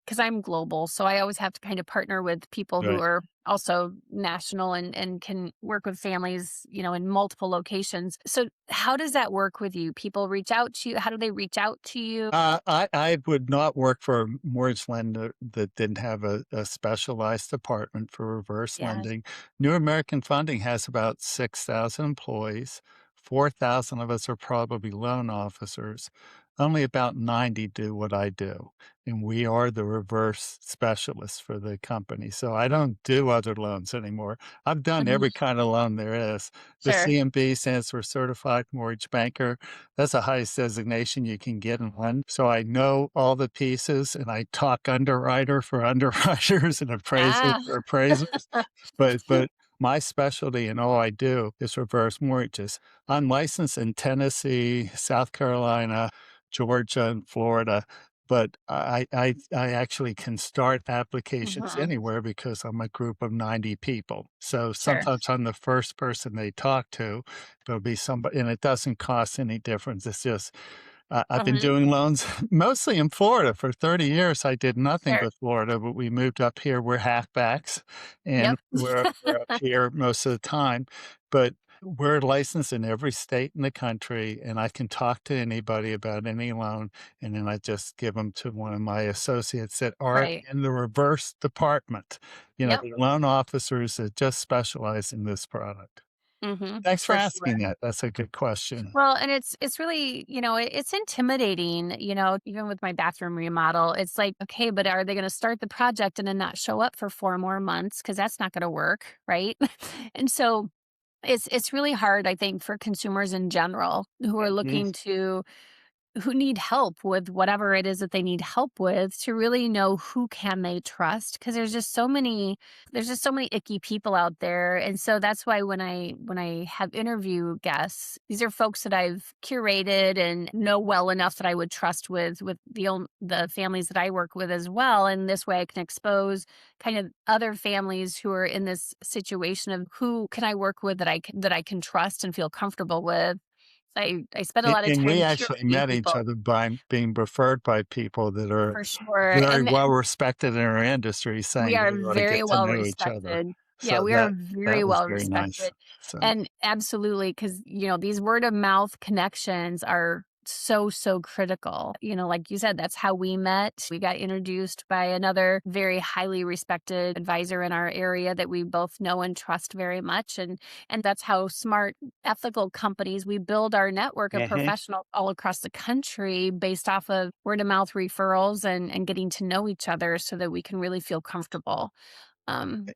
Speaker 1: because I'm global, so I always have to kind of partner with people who
Speaker 2: Right.
Speaker 1: are also national and can work with families, in multiple locations. So how does that work with you? People reach out to you. How do they reach out to you?
Speaker 2: I would not work for a mortgage lender that didn't have a specialized department for reverse
Speaker 1: Yeah.
Speaker 2: lending. New American Funding has about 6,000 employees. 4,000 of us are probably loan officers. Only about 90 do what I do, and we are the reverse specialists for the company. So I don't do other loans anymore. I've done
Speaker 1: Mhm.
Speaker 2: every kind of loan there is. The
Speaker 1: Sure.
Speaker 2: CMB stands for Certified Mortgage Banker. That's the highest designation you can get in one. So I know all the pieces and I talk underwriter for underwriters and appraiser
Speaker 1: Ah.
Speaker 2: for appraisers. But my specialty and all I do is reverse mortgages. I'm licensed in Tennessee, South Carolina, Georgia, and Florida. But I actually can start applications
Speaker 1: Mhm.
Speaker 2: anywhere because I'm a group of 90 people. So
Speaker 1: Sure.
Speaker 2: sometimes I'm the first person they talk to. There'll be somebody, and it doesn't cost any difference. It's just I've been
Speaker 1: Mhm.
Speaker 2: doing loans mostly in Florida for 30 years. I did nothing
Speaker 1: Sure.
Speaker 2: but Florida, but we moved up here. We're halfbacks, and
Speaker 1: Yep.
Speaker 2: we're up here most of the time. But we're licensed in every state in the country, and I can talk to anybody about any loan, and then I just give them to one of my associates that are
Speaker 1: Right.
Speaker 2: in the reverse department. You know,
Speaker 1: Yep.
Speaker 2: the loan officers that just specialize in this product. Thanks for
Speaker 1: For sure.
Speaker 2: asking that. That's a good question.
Speaker 1: Well, and it's really, it's intimidating, even with my bathroom remodel. It's like, okay, but are they going to start the project and then not show up for 4 more months because that's not going to work, right? And so it's really hard, I think, for consumers in general who are
Speaker 2: Mhm.
Speaker 1: looking to who need help with whatever it is that they need help with, to really know who can they trust, because there's just so many icky people out there. And so that's why when I have interview guests, these are folks that I've curated and know well enough that I would trust with the families that I work with as well. And this way I can expose kind of other families who are in this situation of who can I work with that I can trust and feel comfortable with. I spend a lot of
Speaker 2: And we
Speaker 1: time
Speaker 2: actually
Speaker 1: curating
Speaker 2: met each
Speaker 1: people.
Speaker 2: other by being referred by people that are
Speaker 1: For sure,
Speaker 2: very
Speaker 1: and
Speaker 2: well respected in our industry
Speaker 1: we
Speaker 2: saying
Speaker 1: are
Speaker 2: they wanna
Speaker 1: very
Speaker 2: get to
Speaker 1: well
Speaker 2: know each other.
Speaker 1: respected. Yeah,
Speaker 2: So
Speaker 1: we are
Speaker 2: that
Speaker 1: very
Speaker 2: was
Speaker 1: well
Speaker 2: very nice.
Speaker 1: respected,
Speaker 2: So
Speaker 1: and absolutely, because these word of mouth connections are so, so critical. Like you said, that's how we met. We got introduced by another very highly respected advisor in our area that we both know and trust very much, and that's how smart, ethical companies, we build our network of
Speaker 2: mhm.
Speaker 1: professionals all across the country based off of word of mouth referrals and getting to know each other so that we can really feel comfortable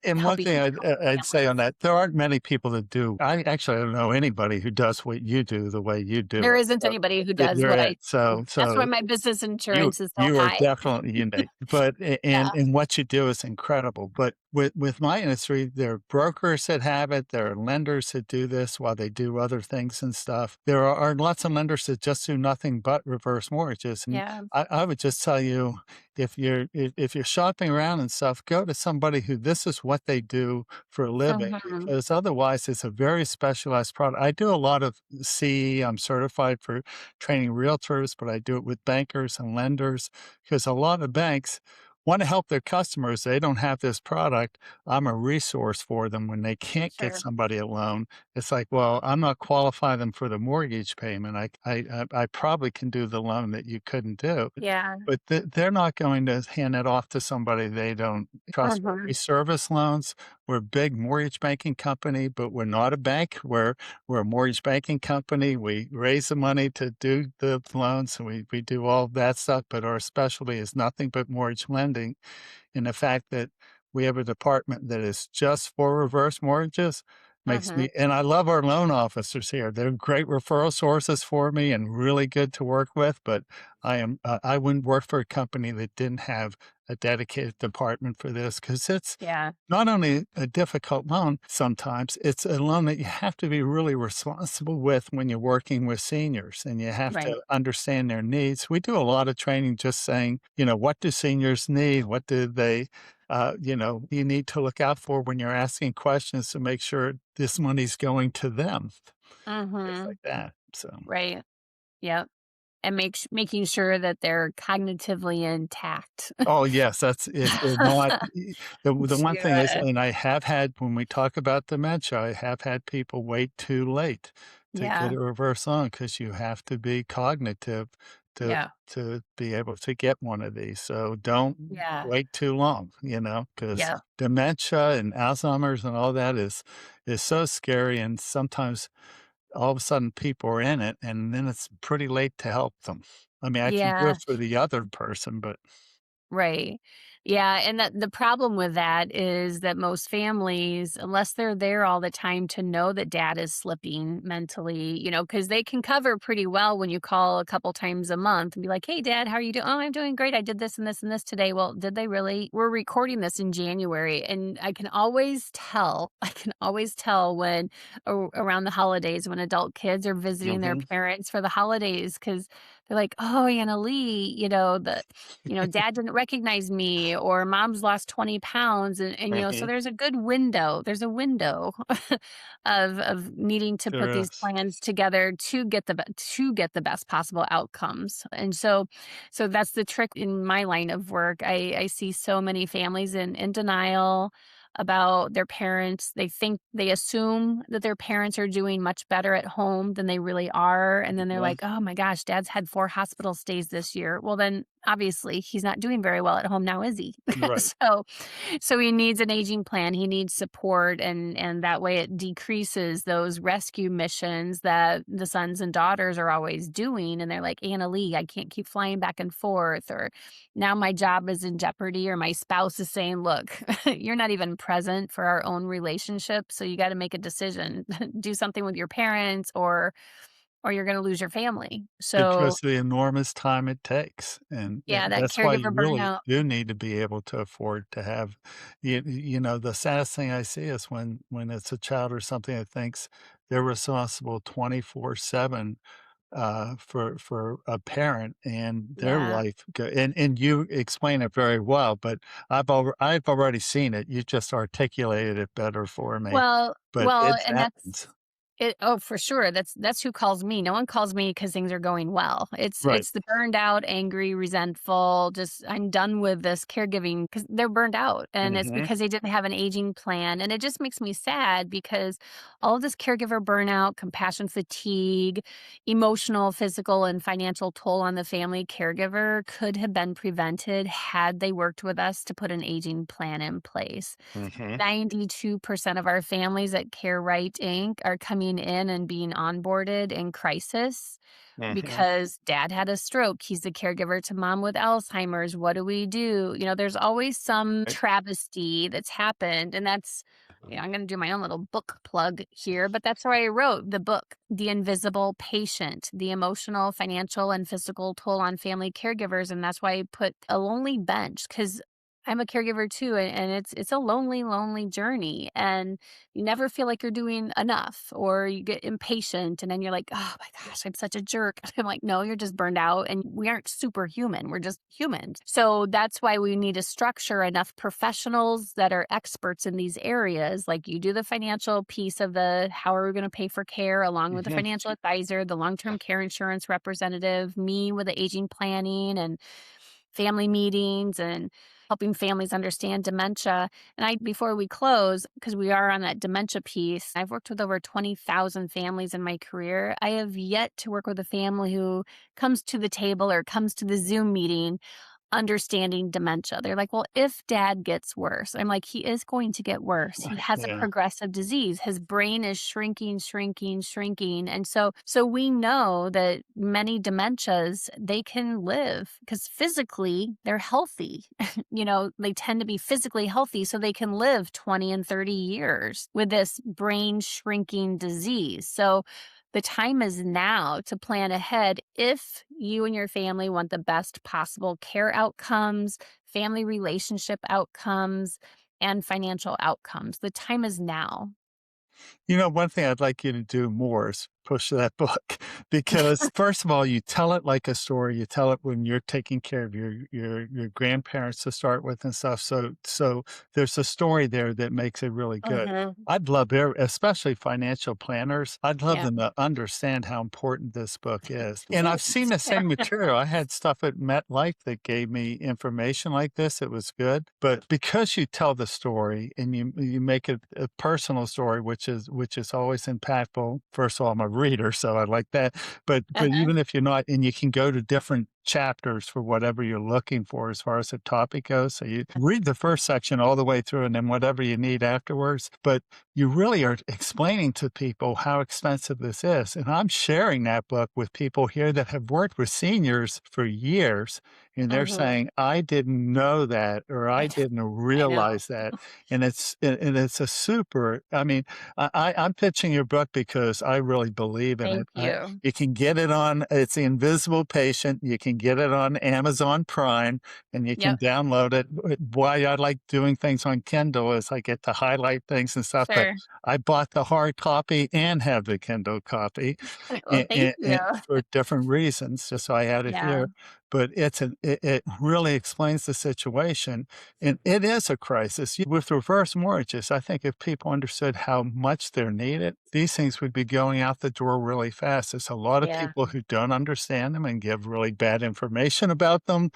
Speaker 2: And one thing
Speaker 1: helping
Speaker 2: I'd say on
Speaker 1: families.
Speaker 2: that, there aren't many people that do. I actually don't know anybody who does what you do the way you do
Speaker 1: There
Speaker 2: it.
Speaker 1: isn't
Speaker 2: So
Speaker 1: anybody who does
Speaker 2: there
Speaker 1: what
Speaker 2: is.
Speaker 1: I do. That's
Speaker 2: So
Speaker 1: why my business
Speaker 2: you
Speaker 1: insurance is so
Speaker 2: you are
Speaker 1: high.
Speaker 2: definitely unique, but
Speaker 1: Yeah.
Speaker 2: and what you do is incredible. But with my industry, there are brokers that have it. There are lenders that do this while they do other things and stuff. There are lots of lenders that just do nothing but reverse mortgages. And
Speaker 1: Yeah.
Speaker 2: I would just tell you, if you're shopping around and stuff, go to somebody who this is what they do for a living,
Speaker 1: Mhm.
Speaker 2: because otherwise it's a very specialized product. I do a lot of CE. I'm certified for training realtors, but I do it with bankers and lenders because a lot of banks want to help their customers. They don't have this product. I'm a resource for them when they can't get
Speaker 1: Sure.
Speaker 2: somebody a loan. It's like, well, I'm not qualifying them for the mortgage payment. I probably can do the loan that you couldn't do,
Speaker 1: Yeah.
Speaker 2: but they're not going to hand it off to somebody they don't trust. We
Speaker 1: Mhm.
Speaker 2: service loans. We're a big mortgage banking company, but we're not a bank. We're a mortgage banking company. We raise the money to do the loans, and we do all that stuff, but our specialty is nothing but mortgage lending. And the fact that we have a department that is just for reverse mortgages makes
Speaker 1: Mhm.
Speaker 2: me, and I love our loan officers here. They're great referral sources for me and really good to work with, but I wouldn't work for a company that didn't have a dedicated department for this because it's
Speaker 1: Yeah.
Speaker 2: not only a difficult loan sometimes, it's a loan that you have to be really responsible with when you're working with seniors, and you have to
Speaker 1: Right.
Speaker 2: understand their needs. We do a lot of training just saying, what do seniors need? What do they, you need to look out for when you're asking questions to make sure this money's going to them, things
Speaker 1: Mhm.
Speaker 2: like that. So.
Speaker 1: Right. Yep. And making sure that they're cognitively intact.
Speaker 2: Oh, yes, that's if they're not the one thing is,
Speaker 1: Yeah.
Speaker 2: and I have had when we talk about dementia, I have had people wait too late to get
Speaker 1: Yeah.
Speaker 2: a reverse loan because you have to be cognitive to
Speaker 1: Yeah.
Speaker 2: be able to get one of these, so don't
Speaker 1: Yeah.
Speaker 2: wait too long, because
Speaker 1: Yeah.
Speaker 2: dementia and Alzheimer's and all that is so scary, and sometimes all of a sudden people are in it, and then it's pretty late to help them. I mean, I can do it
Speaker 1: Yeah.
Speaker 2: for the other person, but
Speaker 1: Right. Yeah, and that the problem with that is that most families, unless they're there all the time to know that dad is slipping mentally, because they can cover pretty well when you call a couple times a month and be like, "Hey, dad, how are you doing?" "Oh, I'm doing great. I did this and this and this today." Well, did they really? We're recording this in January, and I can always tell. I can always tell when around the holidays when adult kids are visiting their
Speaker 2: mhm.
Speaker 1: parents for the holidays because they're like, "Oh, Annalee, dad didn't recognize me or mom's lost 20 pounds. And so
Speaker 2: Mhm.
Speaker 1: there's a window of needing to put
Speaker 2: There
Speaker 1: these
Speaker 2: is.
Speaker 1: plans together to get the best possible outcomes. And so that's the trick in my line of work. I see so many families in denial about their parents. They assume that their parents are doing much better at home than they really are. And then they're
Speaker 2: Uh,
Speaker 1: like, oh my gosh, dad's had 4 hospital stays this year. Well, then obviously he's not doing very well at home now, is he?
Speaker 2: right.
Speaker 1: So he needs an aging plan. He needs support. And that way it decreases those rescue missions that the sons and daughters are always doing. And they're like, Anna Lee, I can't keep flying back and forth. Or now my job is in jeopardy, or my spouse is saying, look, you're not even present for our own relationship. So you got to make a decision. Do something with your parents, or or you're gonna lose your family. So,
Speaker 2: Because of the enormous time it takes, and
Speaker 1: yeah, that
Speaker 2: that's why you
Speaker 1: caregiver
Speaker 2: really
Speaker 1: burnout.
Speaker 2: do need to be able to afford to have the saddest thing I see is when it's a child or something that thinks they're responsible 24/7, for a parent and their
Speaker 1: Yeah.
Speaker 2: life go and you explain it very well, but I've already seen it, you just articulated it better for me, but it
Speaker 1: And
Speaker 2: happens.
Speaker 1: that's it. Oh, for sure. That's who calls me. No one calls me because things are going well.
Speaker 2: Right.
Speaker 1: It's the burned out, angry, resentful, just I'm done with this caregiving because they're burned out. And it's
Speaker 2: Mhm,
Speaker 1: because they didn't have an aging plan. And it just makes me sad because all of this caregiver burnout, compassion fatigue, emotional, physical, and financial toll on the family caregiver could have been prevented had they worked with us to put an aging plan in place.
Speaker 2: mhm,
Speaker 1: 92% of our families at Care Right Inc. are coming in and being onboarded in crisis
Speaker 2: mhm.
Speaker 1: because dad had a stroke. He's the caregiver to mom with Alzheimer's. What do we do? There's always some
Speaker 2: Right.
Speaker 1: travesty that's happened. And I'm going to do my own little book plug here, but that's why I wrote the book, The Invisible Patient, the emotional, financial, and physical toll on family caregivers. And that's why I put a lonely bench because I'm a caregiver too, and it's a lonely, lonely journey, and you never feel like you're doing enough, or you get impatient, and then you're like, "Oh my gosh, I'm such a jerk." I'm like, "No, you're just burned out, and we aren't superhuman. We're just human." So that's why we need to structure enough professionals that are experts in these areas. Like you do the financial piece of the how are we going to pay for care, along with the
Speaker 2: Mhm.
Speaker 1: financial advisor, the long-term care insurance representative, me with the aging planning and family meetings and helping families understand dementia. And before we close, because we are on that dementia piece, I've worked with over 20,000 families in my career. I have yet to work with a family who comes to the table or comes to the Zoom meeting understanding dementia. They're like, "Well, if dad gets worse," I'm like, "He is going to get worse. He has a
Speaker 2: Yeah.
Speaker 1: progressive disease. His brain is shrinking, shrinking, shrinking." And so we know that many dementias, they can live because physically they're healthy. They tend to be physically healthy so they can live 20 and 30 years with this brain shrinking disease. So the time is now to plan ahead if you and your family want the best possible care outcomes, family relationship outcomes, and financial outcomes. The time is now.
Speaker 2: One thing I'd like you to do more is push that book because first of all, you tell it like a story. You tell it when you're taking care of your grandparents to start with and stuff. So there's a story there that makes it really good.
Speaker 1: Mhm.
Speaker 2: I'd love, especially financial planners. I'd love
Speaker 1: Yeah.
Speaker 2: them to understand how important this book is. And I've seen
Speaker 1: Thanks.
Speaker 2: the
Speaker 1: Yeah.
Speaker 2: same material. I had stuff at MetLife that gave me information like this. It was good, but because you tell the story and you make it a personal story, which is always impactful. First of all, I'm a reader, so I like that. But
Speaker 1: Uh-huh.
Speaker 2: even if you're not, and you can go to different chapters for whatever you're looking for as far as the topic goes. So you read the first section all the way through and then whatever you need afterwards. But you really are explaining to people how expensive this is. And I'm sharing that book with people here that have worked with seniors for years. And they're
Speaker 1: Mhm.
Speaker 2: saying, I didn't know that, or I didn't
Speaker 1: I know.
Speaker 2: realize that. And it's a super, I mean, I'm pitching your book because I really believe in it.
Speaker 1: Thank you.
Speaker 2: You can get it on, it's The Invisible Patient. You can get it on Amazon Prime and you can
Speaker 1: Yep.
Speaker 2: download it. Why I like doing things on Kindle is I get to highlight things and stuff, but
Speaker 1: Sure.
Speaker 2: I bought the hard copy and have the Kindle copy
Speaker 1: Well, thank you.
Speaker 2: and for different reasons, just so I had it
Speaker 1: Yeah.
Speaker 2: here. But it really explains the situation, and it is a crisis. With reverse mortgages, I think if people understood how much they're needed, these things would be going out the door really fast. There's a lot of
Speaker 1: Yeah.
Speaker 2: people who don't understand them and give really bad information about them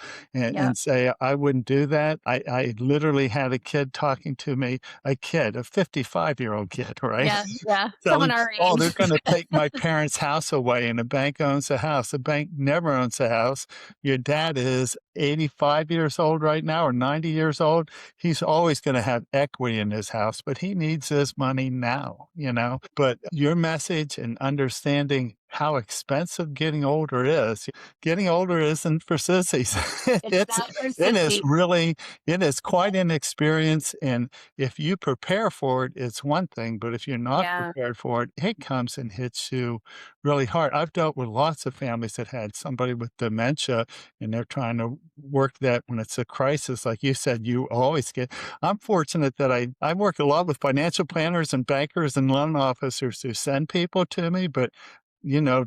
Speaker 1: Yep.
Speaker 2: and say, I wouldn't do that. I literally had a kid talking to me, a 55-year-old kid, right?
Speaker 1: Yeah. Yeah. Someone
Speaker 2: Telling,
Speaker 1: our
Speaker 2: "Oh, they're
Speaker 1: age.
Speaker 2: gonna take my parents' house away, and the bank owns the house." The bank never owns the house. Your dad is 85 years old right now or 90 years old. He's always gonna have equity in his house, but he needs this money now, you know? But your message and understanding how expensive getting older is. Getting older isn't for sissies.
Speaker 1: It's
Speaker 2: It's
Speaker 1: not for
Speaker 2: it is
Speaker 1: sissies.
Speaker 2: really it is quite an experience, and if you prepare for it, it's one thing, but if you're not
Speaker 1: Yeah.
Speaker 2: prepared for it, it comes and hits you really hard. I've dealt with lots of families that had somebody with dementia, and they're trying to work that when it's a crisis, like you said, you always get. I'm fortunate that I work a lot with financial planners and bankers and loan officers who send people to me, but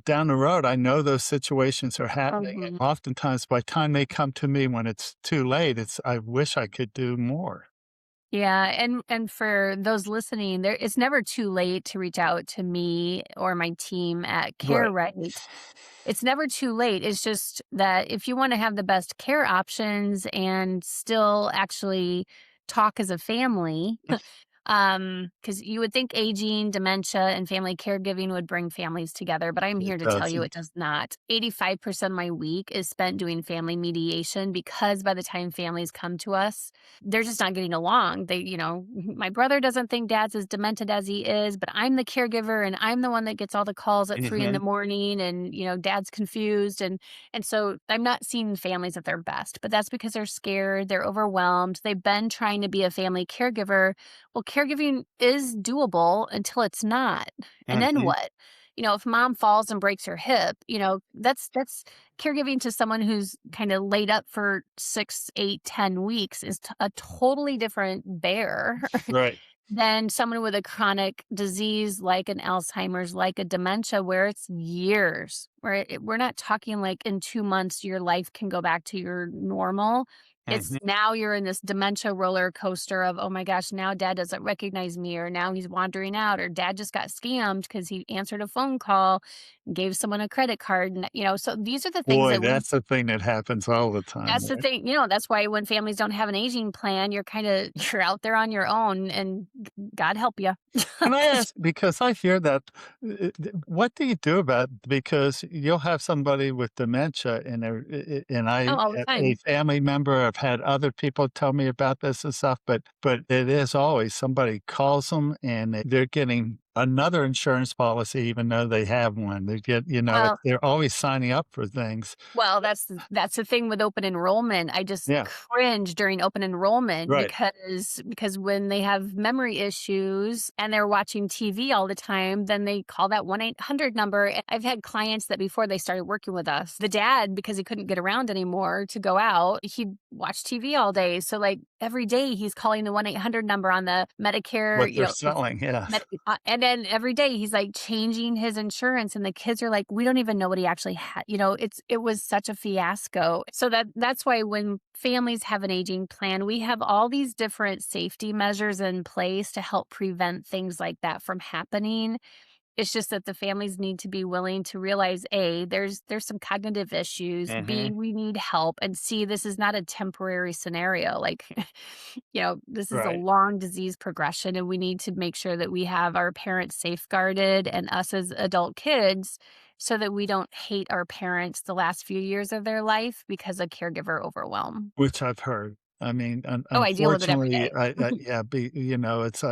Speaker 2: down the road, I know those situations are happening, and
Speaker 1: Mhm.
Speaker 2: oftentimes by the time they come to me when it's too late, I wish I could do more.
Speaker 1: Yeah, and for those listening, there it's never too late to reach out to me or my team at Care
Speaker 2: Right.
Speaker 1: Right. It's never too late. It's just that if you wanna have the best care options and still actually talk as a family, because you would think aging, dementia, and family caregiving would bring families together, but I'm here
Speaker 2: It
Speaker 1: to tell you it
Speaker 2: doesn't.
Speaker 1: does not. 85% of my week is spent doing family mediation because by the time families come to us, they're just not getting along. My brother doesn't think dad's as demented as he is, but I'm the caregiver and I'm the one that gets all the calls at 3 in the
Speaker 2: Mhm.
Speaker 1: morning and, dad's confused and so I'm not seeing families at their best, but that's because they're scared, they're overwhelmed, they've been trying to be a family caregiver. Well, caregiving is doable until it's not. And then
Speaker 2: Mhm.
Speaker 1: what? If mom falls and breaks her hip, that's caregiving to someone who's kind of laid up for 6, 8, 10 weeks is a totally different bear
Speaker 2: Right.
Speaker 1: than someone with a chronic disease like an Alzheimer's, like a dementia, where it's years, where we're not talking like in 2 months your life can go back to your normal. It's
Speaker 2: Mhm.
Speaker 1: now you're in this dementia roller coaster of, oh my gosh, now dad doesn't recognize me, or now he's wandering out, or dad just got scammed because he answered a phone call and gave someone a credit card. And, so these are the things
Speaker 2: Boy,
Speaker 1: that we
Speaker 2: that's the thing that happens all the time,
Speaker 1: that's the
Speaker 2: right?
Speaker 1: thing, that's why when families don't have an aging plan, you're kinda you're out there on your own and God help you.
Speaker 2: Can I ask, because I hear that, what do you do about because you'll have somebody with dementia and
Speaker 1: Oh, all the
Speaker 2: a
Speaker 1: time.
Speaker 2: family member, I've had other people tell me about this and stuff, but it is always somebody calls them and they're getting another insurance policy even though they have one.
Speaker 1: Well
Speaker 2: They're always signing up for things.
Speaker 1: Well, that's the thing with open enrollment. I just
Speaker 2: Yeah,
Speaker 1: cringe during open enrollment
Speaker 2: right.
Speaker 1: because when they have memory issues and they're watching TV all the time, then they call that 1-800 number. And I've had clients that before they started working with us, the dad, because he couldn't get around anymore to go out, he'd watch TV all day. So like every day he's calling the 1-800 number on the Medicare,
Speaker 2: What they're selling, yes.
Speaker 1: and then every day he's, like, changing his insurance, and the kids are like, "We don't even know what he actually had." It was such a fiasco. So that's why when families have an aging plan, we have all these different safety measures in place to help prevent things like that from happening. It's just that the families need to be willing to realize, A, there's some cognitive issues, B,
Speaker 2: Mhm.
Speaker 1: we need help, and C, this is not a temporary scenario, like, this is a
Speaker 2: Right.
Speaker 1: long disease progression, and we need to make sure that we have our parents safeguarded and us as adult kids so that we don't hate our parents the last few years of their life because of caregiver overwhelm.
Speaker 2: Which I've heard. I mean,
Speaker 1: Oh, I deal with it every
Speaker 2: unfortunately,
Speaker 1: day.
Speaker 2: yeah,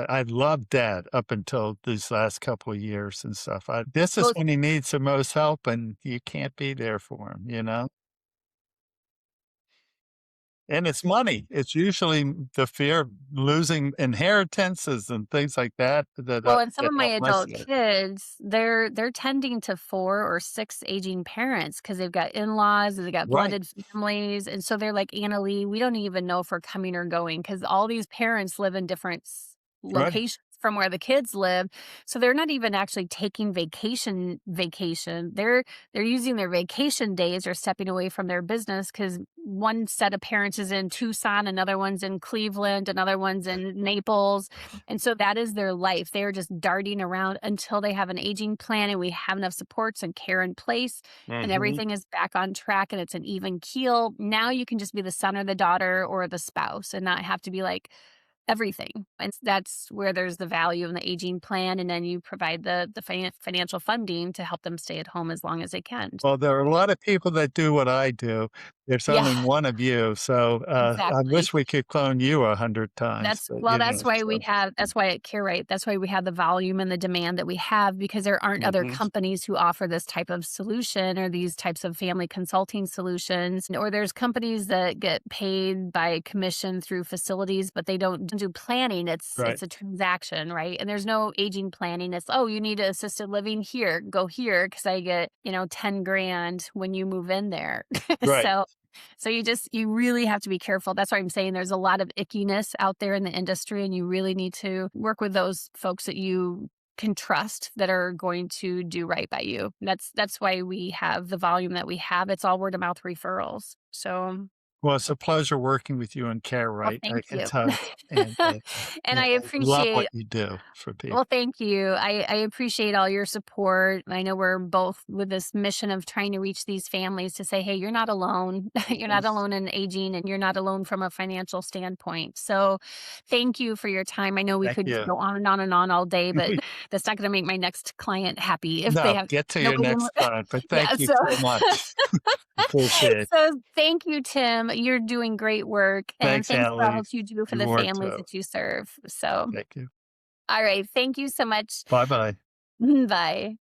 Speaker 2: I loved dad up until these last couple of years and stuff. This is
Speaker 1: Well,
Speaker 2: when he needs the most help, and you can't be there for him, you know? And it's money. It's usually the fear of losing inheritances and things like that
Speaker 1: Well, and some
Speaker 2: that
Speaker 1: of my
Speaker 2: help my
Speaker 1: adult
Speaker 2: side.
Speaker 1: kids, they're tending to 4 or 6 aging parents because 'cause they've got in-laws, they've got
Speaker 2: Right,
Speaker 1: blended families, and so they're like, "Annalee, we don't even know if we're coming or going because all these parents live in different
Speaker 2: right,
Speaker 1: locations from where the kids live, so they're not even actually taking vacation. They're using their vacation days or stepping away from their business because one set of parents is in Tucson, another one's in Cleveland, another one's in Naples, and so that is their life. They are just darting around until they have an aging plan and we have enough supports and care in place and
Speaker 2: mhm.
Speaker 1: everything is back on track and it's an even keel. Now you can just be the son or the daughter or the spouse and not have to be like everything. And that's where there's the value in the aging plan. And then you provide the financial funding to help them stay at home as long as they can.
Speaker 2: Well, there are a lot of people that do what I do. There's
Speaker 1: Yeah,
Speaker 2: only one of you, so, I
Speaker 1: exactly.
Speaker 2: wish we could clone you 100 times,
Speaker 1: That's
Speaker 2: but,
Speaker 1: well,
Speaker 2: so
Speaker 1: that's why at Care Right, that's why we have the volume and the demand that we have because there aren't other
Speaker 2: mhm,
Speaker 1: companies who offer this type of solution or these types of family consulting solutions. Or there's companies that get paid by commission through facilities, but they don't do planning.
Speaker 2: right,
Speaker 1: It's a transaction, right? And there's no aging planning. It's, oh, you need assisted living here, go here because I get, 10 grand when you move in there.
Speaker 2: right.
Speaker 1: So you really have to be careful. That's why I'm saying there's a lot of ickiness out there in the industry, and you really need to work with those folks that you can trust that are going to do right by you. That's why we have the volume that we have. It's all word of mouth referrals. So,
Speaker 2: Well, it's a pleasure working with you and Care
Speaker 1: well,
Speaker 2: Right, I
Speaker 1: thank
Speaker 2: can
Speaker 1: you.
Speaker 2: tell, and,
Speaker 1: And I
Speaker 2: I love
Speaker 1: appreciate
Speaker 2: what you do for
Speaker 1: well,
Speaker 2: people.
Speaker 1: thank you. I appreciate all your support. I know we're both with this mission of trying to reach these families to say, hey, you're not alone. You're not
Speaker 2: Mhm.
Speaker 1: alone in aging and you're not alone from a financial standpoint. So thank you for your time. I know we
Speaker 2: Thank
Speaker 1: could
Speaker 2: you.
Speaker 1: go on and on and on all day, but that's not going to make my next client happy if they
Speaker 2: No,
Speaker 1: have
Speaker 2: get to your
Speaker 1: nobody.
Speaker 2: next time, but
Speaker 1: Yeah.
Speaker 2: thank you so much. Appreciate it.
Speaker 1: So thank you, Tim. You're doing great work. And
Speaker 2: Thanks,
Speaker 1: thanks for all
Speaker 2: Annalee.
Speaker 1: that you do for
Speaker 2: You
Speaker 1: the
Speaker 2: are
Speaker 1: families
Speaker 2: too.
Speaker 1: that you serve. So,
Speaker 2: Thank you.
Speaker 1: all right. Thank you so much.
Speaker 2: Bye-bye.
Speaker 1: Bye.